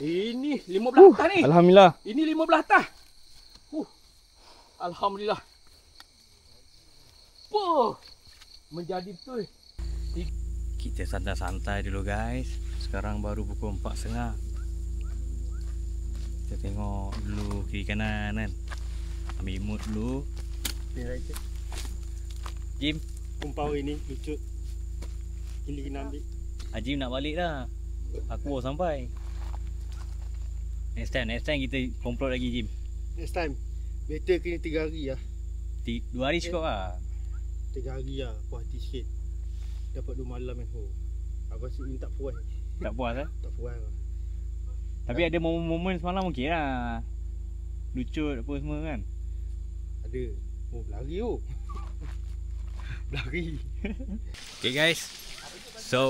Ini 15 atas ni. Alhamdulillah. Ini 15 atas. Alhamdulillah. Menjadi betul. Kita santai-santai dulu guys. Sekarang baru pukul 4.30. Kita tengok dulu kiri kanan kan. Ambil mood dulu. Jim, Kumpau ini lucut. Kini kena ambil. Jim nak balik dah. Aku baru sampai. Next time kita komplot lagi Jim. Next time. Better kena 3 hari lah. 2 hari cukup lah. 3 hari lah. Puas hati sikit. Dapat 2 malam kan. Aku rasa ni tak puas. Tak puas lah. Tak puas lah. Tapi ada momen-momen semalam okey lah. Lucut apa semua kan. Ada. Berlari tu. Berlari. Okay guys. So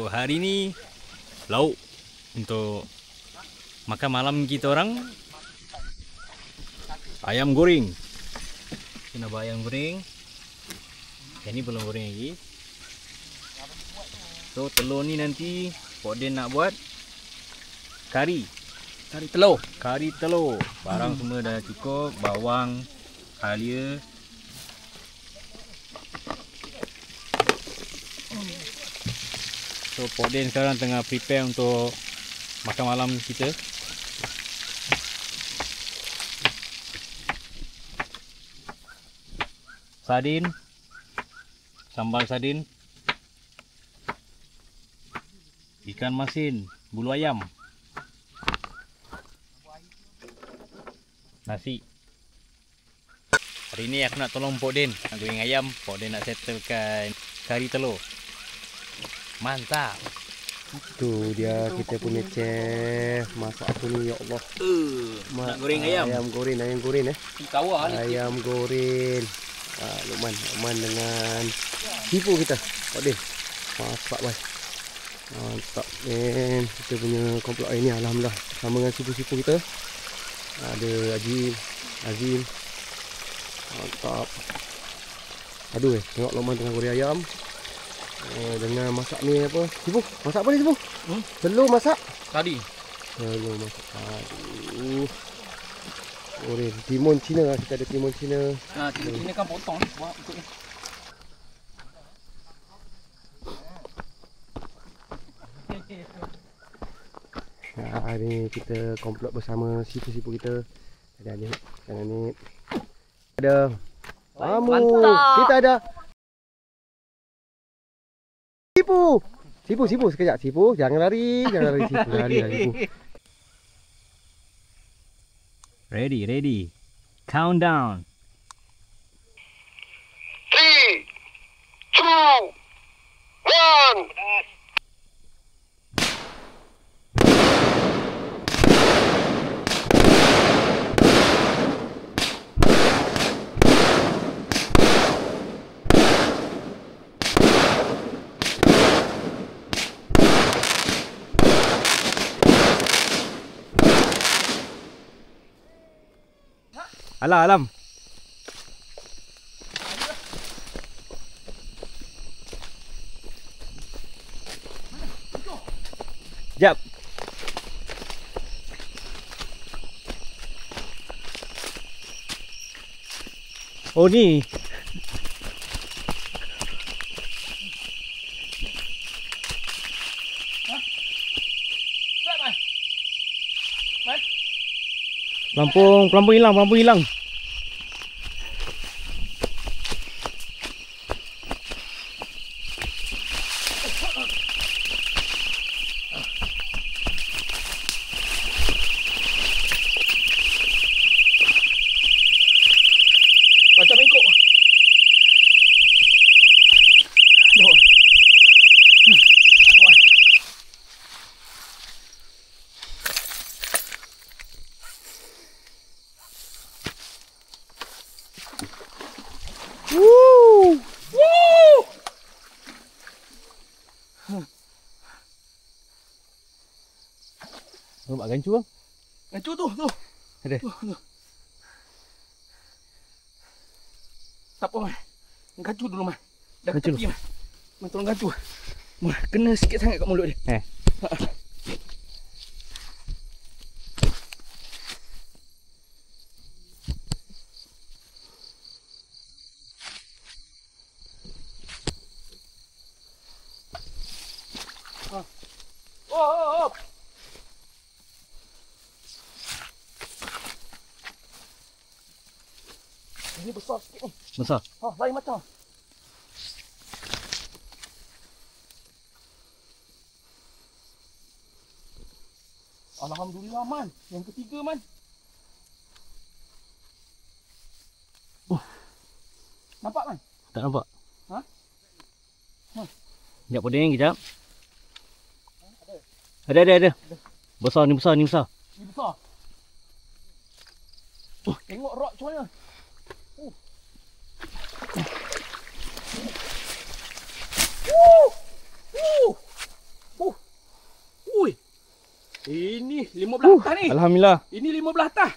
hari ni lauk untuk makan malam kita orang. Ayam goreng. Kita nak buat ayam goreng. Yang ni belum goreng lagi. So telur ni nanti Pok Den nak buat kari. Kari telur. Kari telur. Barang semua dah cukup. Bawang, halia. So Pok Den sekarang tengah prepare untuk makan malam kita. Sardin, sambal sardin, ikan masin, bulu ayam, nasi. Hari ni aku nak tolong Pok Den nak goreng ayam. Pok Den nak settlekan kari telur. Mantap. Tu dia kita punya chef. Masak apa ni ya Allah. Nak goreng ayam. Ayam goreng Tawar ni. Ayam goreng. Lukman dengan sipu kita. Pok Den. Masak bhai. Mantap men. Kita punya komplot hari ni alhamdulillah sama dengan sipu-sipu kita. Ada Azim. Mantap. Aduh tengok Lukman tengah goreng ayam. Dengan masak ni apa? Sipu, masak apa ni Sipu? Telur masak? Tadi. Telur masak tadi. Goreng timun Cina lah, kita ada timun Cina. Nah, timun Cina kan potong ni, buat ikut ni. Hari ni kita komplot bersama sipu-sipu kita. Ada Anip, Kang Anip. Ada tamu. Kita ada Sipu sekejap. Sipu, jangan lari. Sipu lari. Ready. Countdown. 3, 2, 1. Alam. Jap. Oh ni. Pelampung hilang. Macam ikut. Jom. Nampak gancu bang? Gancu tu. Ada. Tu. Tak apa, Man. Gancu dulu, Man. Dah Gancu tepi, Man. Man, tolong gancu. Man, kena sikit sangat kat mulut dia. Ini besar sikit ni. Besar. Ha, lain macam. Alhamdulillah, Man. Yang ketiga, Man. Nampak, Man? Tak nampak. Ha? Sekejap Podin, kejap. Ada. Besar ni besar. Ni besar. Tengok rock macam mana. Ui. Ini 15 atas ni. Alhamdulillah. Ini 15 atas.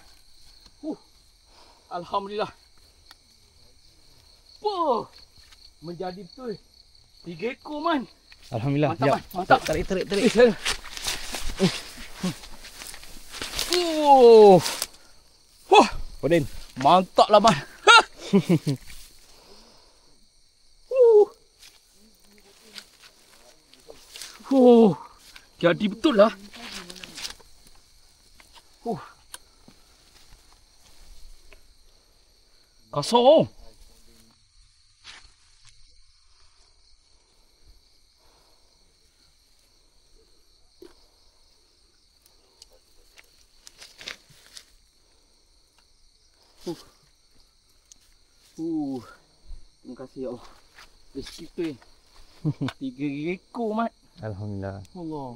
Alhamdulillah. Menjadi betul 3 ekor, Man. Alhamdulillah. Mantap, Sekejap. Man. Mantap. Tarik. Podin. Mantap lah, Man. Jadi betul lah. Kosong. Terima kasih ya Allah. Rezeki tu 3 ekor, Mat. Alhamdulillah. Allah.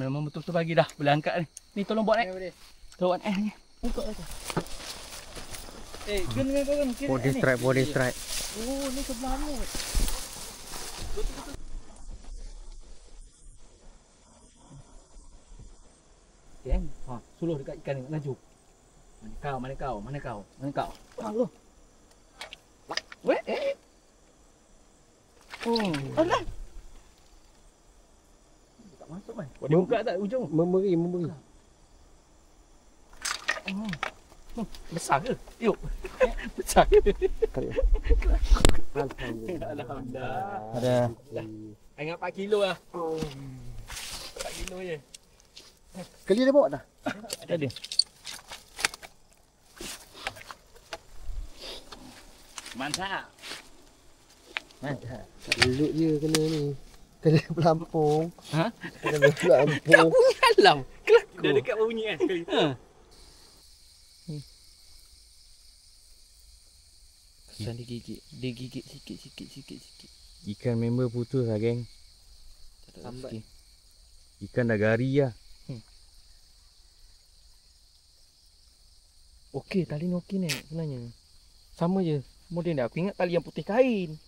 Memang betul-betul bagi dah. Boleh angkat ni. Ni tolong buat naik. Tolong buat naik ni. Angkat aja. Gun dengan kau kan. Body strike. Oh, ni sebelah ni. Kan? Ha, suluh dekat ikan ni laju. Mana kau? Halo. Weh, alah. Tak masuk, Man. Dia buka tak ujung? Memberi. Besar ke? Yuk. Besar ke? Alhamdulillah. Ada. Ingat 4 kilo lah. 4 kilo je. Kali dia bawa dah. Ada. Mantap. Lut je kena ni. Kena pelampung. Ha? Kena pelampung. Bunyi alam. Kelakar. Dah dekat bunyi kan sekali. Kesan dia gigit sikit. Ikan member putus lah, geng. Sambat. Ikan dah gari lah. Okey, tali ni okey ni sebenarnya. Sama je. Kemudian dah aku ingat tali yang putih kain.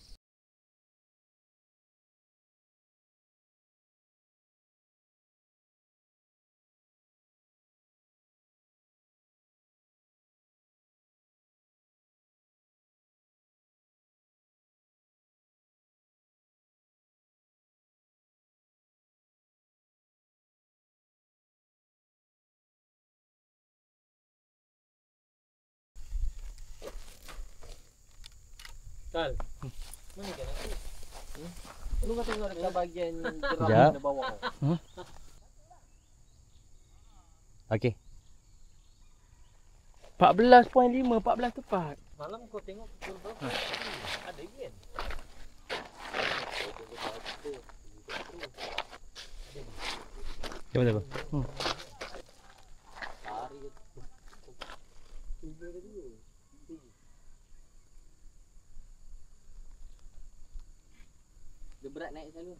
Kal. Mana kan aku? Lu kata kau dekat bahagian jeram Sekejap. di bawah. Okey. 14.5, 14 tepat. Malam kau tengok pukul berapa? Ada kan? Cuba apa? Dia berat naik selalu.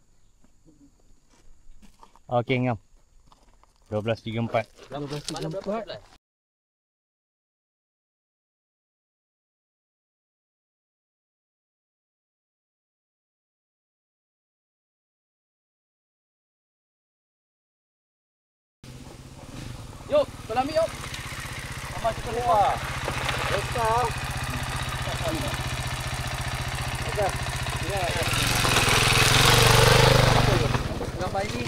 Okey, ngam. 12.34. Malam berapa? 11? Yuk, tolong ambil yuk. Abang kita keluar. Besar. Gambar ini.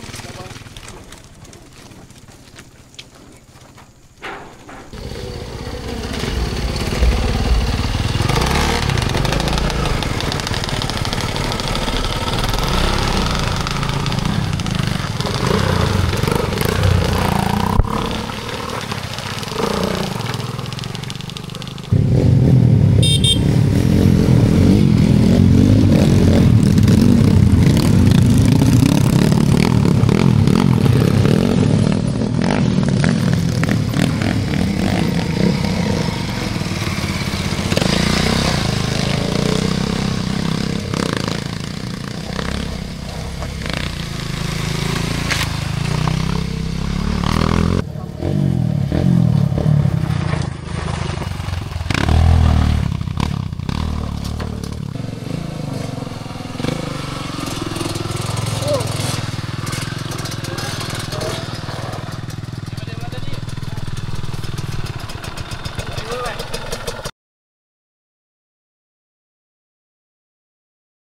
Dua, Wan.